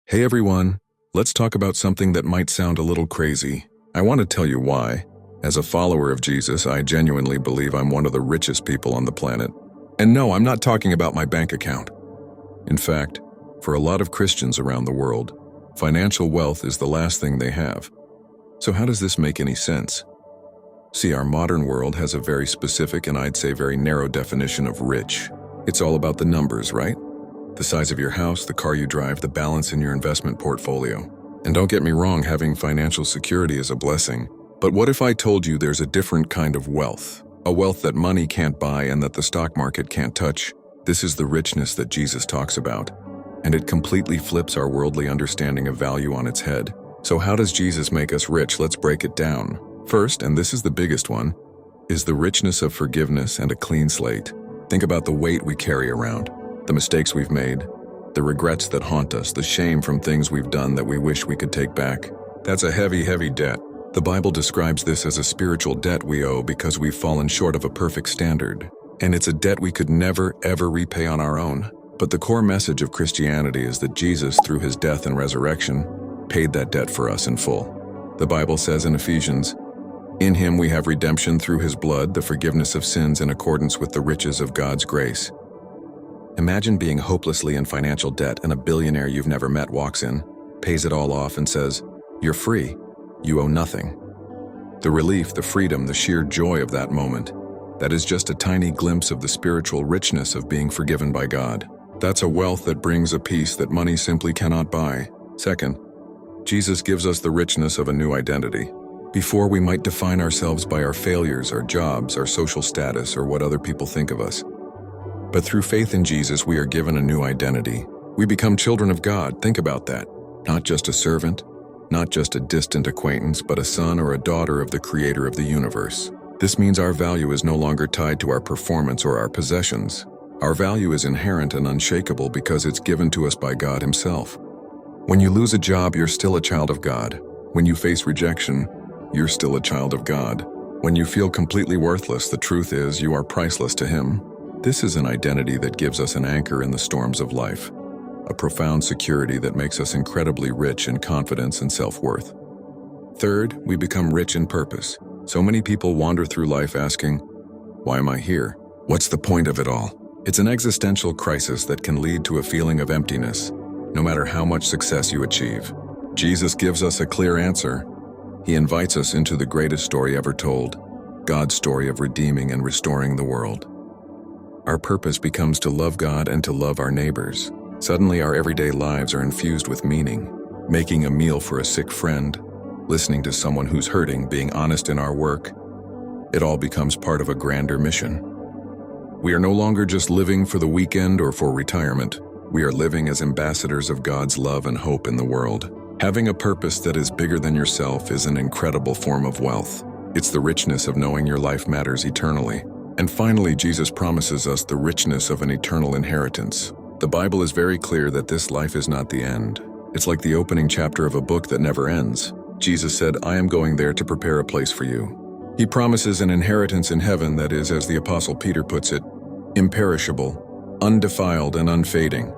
Hey everyone, let's talk about something that might sound a little crazy. I want to tell you why. As a follower of Jesus, I genuinely believe I'm one of the richest people on the planet. And no, I'm not talking about my bank account. In fact, for a lot of Christians around the world, financial wealth is the last thing they have. So how does this make any sense? See, our modern world has a very specific and I'd say very narrow definition of rich. It's all about the numbers, right? The size of your house, the car you drive, the balance in your investment portfolio. And don't get me wrong, having financial security is a blessing. But what if I told you there's a different kind of wealth? A wealth that money can't buy and that the stock market can't touch? This is the richness that Jesus talks about. And it completely flips our worldly understanding of value on its head. So how does Jesus make us rich? Let's break it down. First, and this is the biggest one, is the richness of forgiveness and a clean slate. Think about the weight we carry around. The mistakes we've made, the regrets that haunt us, the shame from things we've done that we wish we could take back. That's a heavy, heavy debt. The Bible describes this as a spiritual debt we owe because we've fallen short of a perfect standard. And it's a debt we could never, ever repay on our own. But the core message of Christianity is that Jesus, through his death and resurrection, paid that debt for us in full. The Bible says in Ephesians, "In him we have redemption through his blood, the forgiveness of sins in accordance with the riches of God's grace." Imagine being hopelessly in financial debt and a billionaire you've never met walks in, pays it all off and says, "You're free. You owe nothing." The relief, the freedom, the sheer joy of that moment, that is just a tiny glimpse of the spiritual richness of being forgiven by God. That's a wealth that brings a peace that money simply cannot buy. Second, Jesus gives us the richness of a new identity. Before, we might define ourselves by our failures, our jobs, our social status, or what other people think of us. But through faith in Jesus, we are given a new identity. We become children of God. Think about that. Not just a servant, not just a distant acquaintance, but a son or a daughter of the Creator of the universe. This means our value is no longer tied to our performance or our possessions. Our value is inherent and unshakable because it's given to us by God Himself. When you lose a job, you're still a child of God. When you face rejection, you're still a child of God. When you feel completely worthless, the truth is you are priceless to Him. This is an identity that gives us an anchor in the storms of life, a profound security that makes us incredibly rich in confidence and self-worth. Third, we become rich in purpose. So many people wander through life asking, "Why am I here? What's the point of it all?" It's an existential crisis that can lead to a feeling of emptiness, no matter how much success you achieve. Jesus gives us a clear answer. He invites us into the greatest story ever told, God's story of redeeming and restoring the world. Our purpose becomes to love God and to love our neighbors. Suddenly, our everyday lives are infused with meaning. Making a meal for a sick friend, listening to someone who's hurting, being honest in our work. It all becomes part of a grander mission. We are no longer just living for the weekend or for retirement. We are living as ambassadors of God's love and hope in the world. Having a purpose that is bigger than yourself is an incredible form of wealth. It's the richness of knowing your life matters eternally. And finally, Jesus promises us the richness of an eternal inheritance. The Bible is very clear that this life is not the end. It's like the opening chapter of a book that never ends. Jesus said, "I am going there to prepare a place for you." He promises an inheritance in heaven that is, as the Apostle Peter puts it, imperishable, undefiled, and unfading.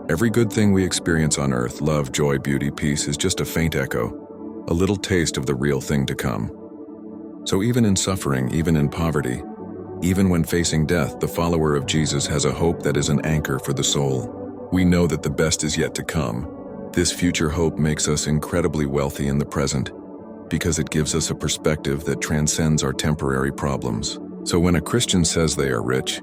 Every good thing we experience on earth, love, joy, beauty, peace, is just a faint echo, a little taste of the real thing to come. So even in suffering, even in poverty, even when facing death, the follower of Jesus has a hope that is an anchor for the soul. We know that the best is yet to come. This future hope makes us incredibly wealthy in the present because it gives us a perspective that transcends our temporary problems. So when a Christian says they are rich,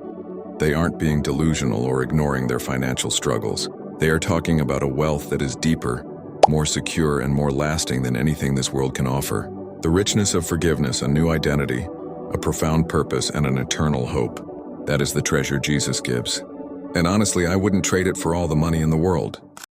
they aren't being delusional or ignoring their financial struggles. They are talking about a wealth that is deeper, more secure, and more lasting than anything this world can offer. The richness of forgiveness, a new identity, a profound purpose, and an eternal hope. That is the treasure Jesus gives. And honestly, I wouldn't trade it for all the money in the world.